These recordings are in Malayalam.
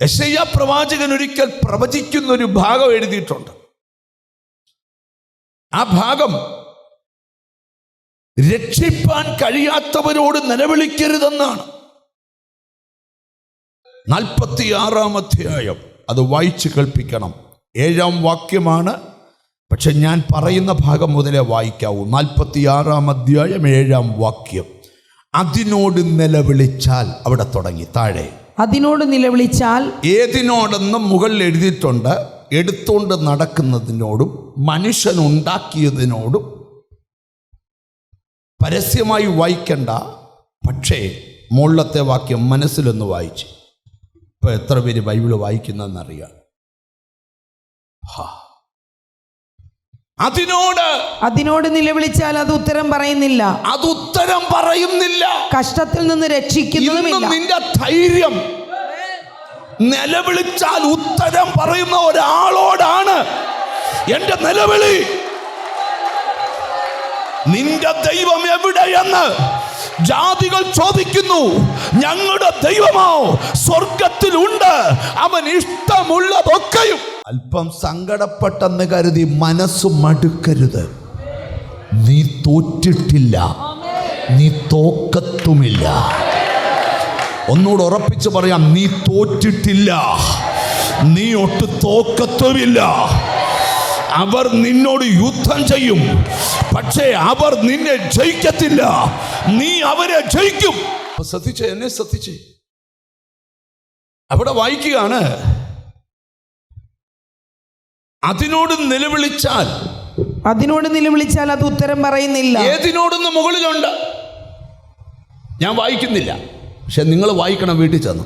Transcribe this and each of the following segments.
യെശയ്യാ പ്രവാചകൻ ഒരിക്കൽ പ്രവചിക്കുന്ന ഒരു ഭാഗം എഴുതിയിട്ടുണ്ട്. ആ ഭാഗം രക്ഷിപ്പാൻ കഴിയാത്തവരോട് നിലവിളിക്കരുതെന്നാണ്. 46-ാം അധ്യായം അത് വായിച്ച് കേൾപ്പിക്കണം. 7-ാം വാക്യമാണ്, പക്ഷെ ഞാൻ പറയുന്ന ഭാഗം മുതലേ വായിക്കാവൂ. 46-ാം അധ്യായം 7-ാം വാക്യം. അതിനോട് നിലവിളിച്ചാൽ, അവിടെ തുടങ്ങി താഴെ അതിനോട് നിലവിളിച്ചാൽ. ഏതിനോടെന്ന് മുകളിൽ എഴുതിയിട്ടുണ്ട്. എടുത്തുകൊണ്ട് നടക്കുന്നതിനോടും മനുഷ്യനുണ്ടാക്കിയതിനോടും. പരസ്യമായി വായിക്കണ്ട, പക്ഷേ മുകളിലത്തെ വാക്യം മനസ്സിലൊന്ന് വായിച്ച്. ഇപ്പൊ എത്ര പേര് ബൈബിള് വായിക്കുന്നതെന്നറിയാം. അതിനോട് നിലവിളിച്ചാൽ അത് ഉത്തരം പറയുന്നില്ല. അത് ഉത്തരം പറയുന്നില്ല. കഷ്ടത്തിൽ നിന്ന് രക്ഷിക്കുന്നതുമില്ല. നിന്റെ ധൈര്യം നിലവിളിച്ചാൽ ഉത്തരം പറയുന്ന ഒരാളോടാണ് എന്റെ നിലവിളി. നിന്റെ ദൈവം എവിടെയെന്ന് ജാതികൾ ചോദിക്കുന്നു. ഞങ്ങളുടെ ദൈവമോ സ്വർഗത്തിലുണ്ട്, അവൻ ഇഷ്ടമുള്ളതൊക്കെയും. അല്പം സങ്കടപ്പെട്ടെന്ന് കരുതി മനസ്സ് മടുക്കരുത്. നീ തോറ്റിട്ടില്ല, നീ തോക്കത്തുമില്ല. ഒന്നുകൂടെ ഉറപ്പിച്ച് പറയാം, നീ തോറ്റിട്ടില്ല, നീ ഒട്ട് തോക്കത്തുമില്ല. അവർ നിന്നോട് യുദ്ധം ചെയ്യും, പക്ഷേ അവർ നിന്നെ ജയിക്കത്തില്ല, നീ അവരെ ജയിക്കും. ശ്രദ്ധിച്ചേ, എന്നെ ശ്രദ്ധിച്ചേ. അവിടെ വായിക്കുകയാണ്, അതിനോട് നിലവിളിച്ചാൽ അത് ഉത്തരം പറയുന്നില്ല. ഏതിനോടൊന്ന് മുകളിലുണ്ട്, ഞാൻ വായിക്കുന്നില്ല, പക്ഷെ നിങ്ങൾ വായിക്കണം വീട്ടിൽ ചെന്ന്.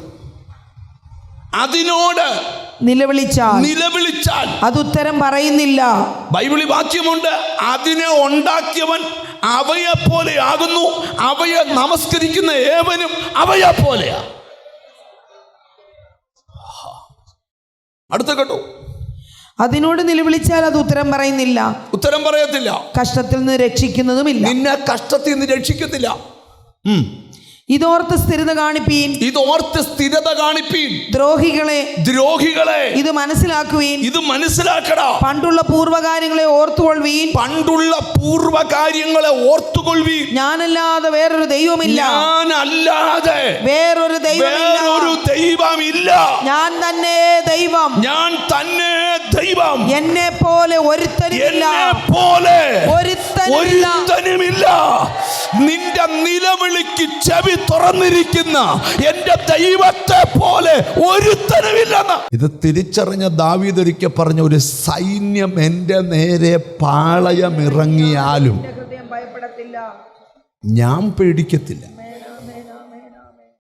അതിനോട് നിലവിളിച്ചാൽ അത് ഉത്തരം പറയുന്നില്ല. ബൈബിളിൽ വാക്യമുണ്ട്, അതിനെ ഉണ്ടാക്കിയവൻ അവയെ പോലെ ആകുന്നു, അവയെ നമസ്കരിക്കുന്ന ഏവനും അവയെ പോലെയാ. അടുത്ത കേട്ടോ, അതിനോട് നിലവിളിച്ചാൽ അത് ഉത്തരം പറയുന്നില്ല, ഉത്തരം പറയത്തില്ല. കഷ്ടത്തിൽ നിന്ന് രക്ഷിക്കുന്നതുമില്ല. നിന്നെ കഷ്ടത്തിൽ നിന്ന് രക്ഷിക്കത്തില്ല. ഇതോർത്ത് സ്ഥിരത കാണിപ്പീൻ. ദ്രോഹികളെ ഇത് മനസ്സിലാക്കടാ. പണ്ടുള്ള പൂർവ്വകാര്യങ്ങളെ ഓർത്തുകൊള്ളുവീൻ. ഞാനല്ലാതെ വേറൊരു ദൈവമില്ല. ഞാൻ തന്നെ ദൈവം. എന്നെ പോലെ ഒരുത്തനുമില്ല. നിന്റെ നിലവിളിക്ക് ചെവി തുറന്നിരിക്കുന്ന എന്റെ ദൈവത്തെ പോലെ ഒരുത്തനുമില്ലെന്ന്. ഇത് തിരിച്ചറിഞ്ഞ ദാവീദ് ഒരിക്കൽ പറഞ്ഞ, ഒരു സൈന്യം എന്റെ നേരെ പാളയമിറങ്ങിയാലും ഞാൻ പേടിക്കത്തില്ല.